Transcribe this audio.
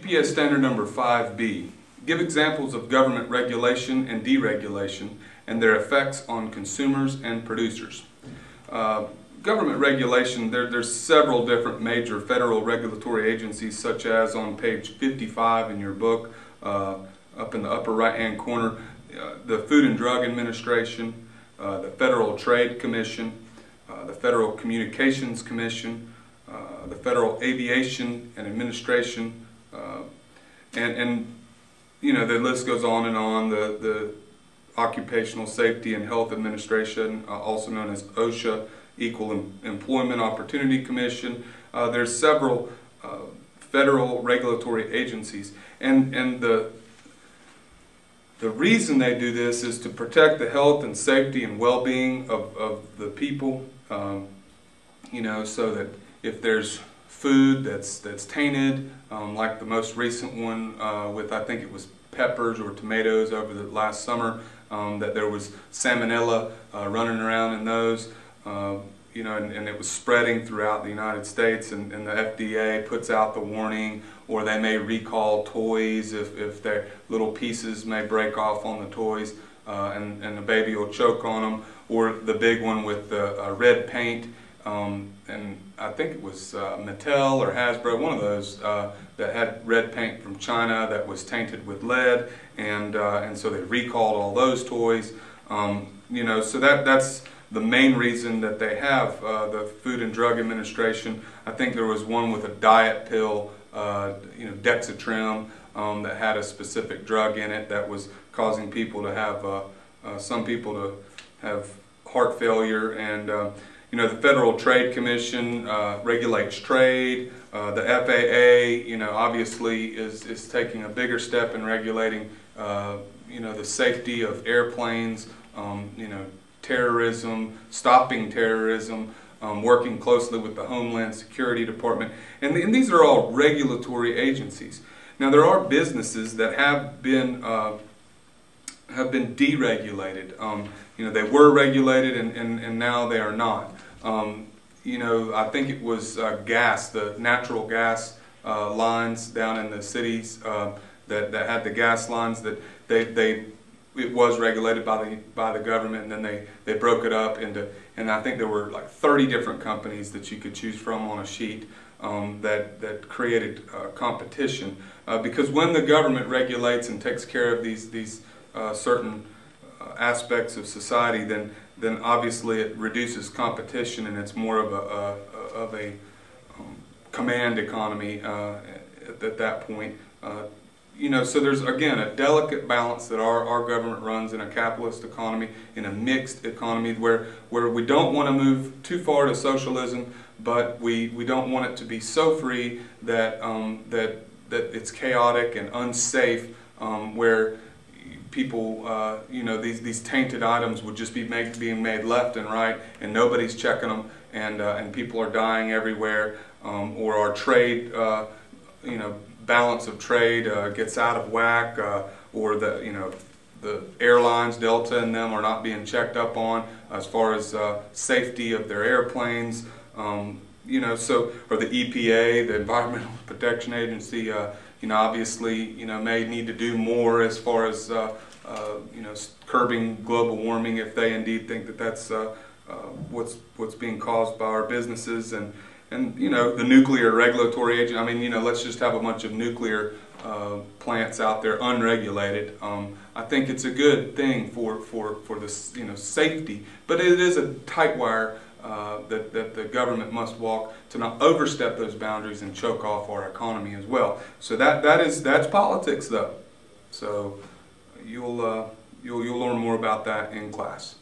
EPA standard number 5B. Give examples of government regulation and deregulation and their effects on consumers and producers. Government regulation, there's several different major federal regulatory agencies, such as on page 55 in your book, up in the upper right-hand corner, the Food and Drug Administration, the Federal Trade Commission, the Federal Communications Commission, the Federal Aviation and Administration, and you know, the list goes on and on. The Occupational Safety and Health Administration, also known as OSHA, Equal Employment Opportunity Commission. There's several federal regulatory agencies, and the reason they do this is to protect the health and safety and well-being of the people. You know, so that if there's food that's tainted, like the most recent one with, I think it was peppers or tomatoes over the last summer, that there was salmonella running around in those, you know, and it was spreading throughout the United States, and the FDA puts out the warning, or they may recall toys if their little pieces may break off on the toys, and the baby will choke on them, or the big one with the red paint. And I think it was Mattel or Hasbro, one of those that had red paint from China that was tainted with lead, and so they recalled all those toys. You know, so that's the main reason that they have the Food and Drug Administration. I think there was one with a diet pill, you know, Dexatrim, that had a specific drug in it that was causing people to have, some people to have heart failure, and you know, the Federal Trade Commission regulates trade. The FAA, you know, obviously is taking a bigger step in regulating, you know, the safety of airplanes, you know, terrorism, stopping terrorism, working closely with the Homeland Security Department. And these are all regulatory agencies. Now, there are businesses that have been deregulated. You know, they were regulated and now they are not. You know, I think it was gas, the natural gas lines down in the cities that had the gas lines, that it was regulated by the government, and then they broke it up into, and I think there were like 30 different companies that you could choose from on a sheet, that created competition, because when the government regulates and takes care of these certain aspects of society, then obviously it reduces competition, and it's more of a command economy at that point. You know, so there's again a delicate balance that our government runs in a capitalist economy, in a mixed economy, where we don't want to move too far to socialism, but we don't want it to be so free that that it's chaotic and unsafe, where people, you know, these tainted items would just be being made left and right, and nobody's checking them, and people are dying everywhere, or our trade, you know, balance of trade gets out of whack, or the airlines, Delta and them, are not being checked up on as far as safety of their airplanes. You know, so, or the EPA, the Environmental Protection Agency, you know, obviously, you know, may need to do more as far as you know, curbing global warming, if they indeed think that that's what's being caused by our businesses, and you know, the Nuclear Regulatory Agency. I mean, you know, let's just have a bunch of nuclear plants out there unregulated. I think it's a good thing for this, you know, safety, but it is a tight wire that the government must walk to not overstep those boundaries and choke off our economy as well. So that's politics, though. So you'll learn more about that in class.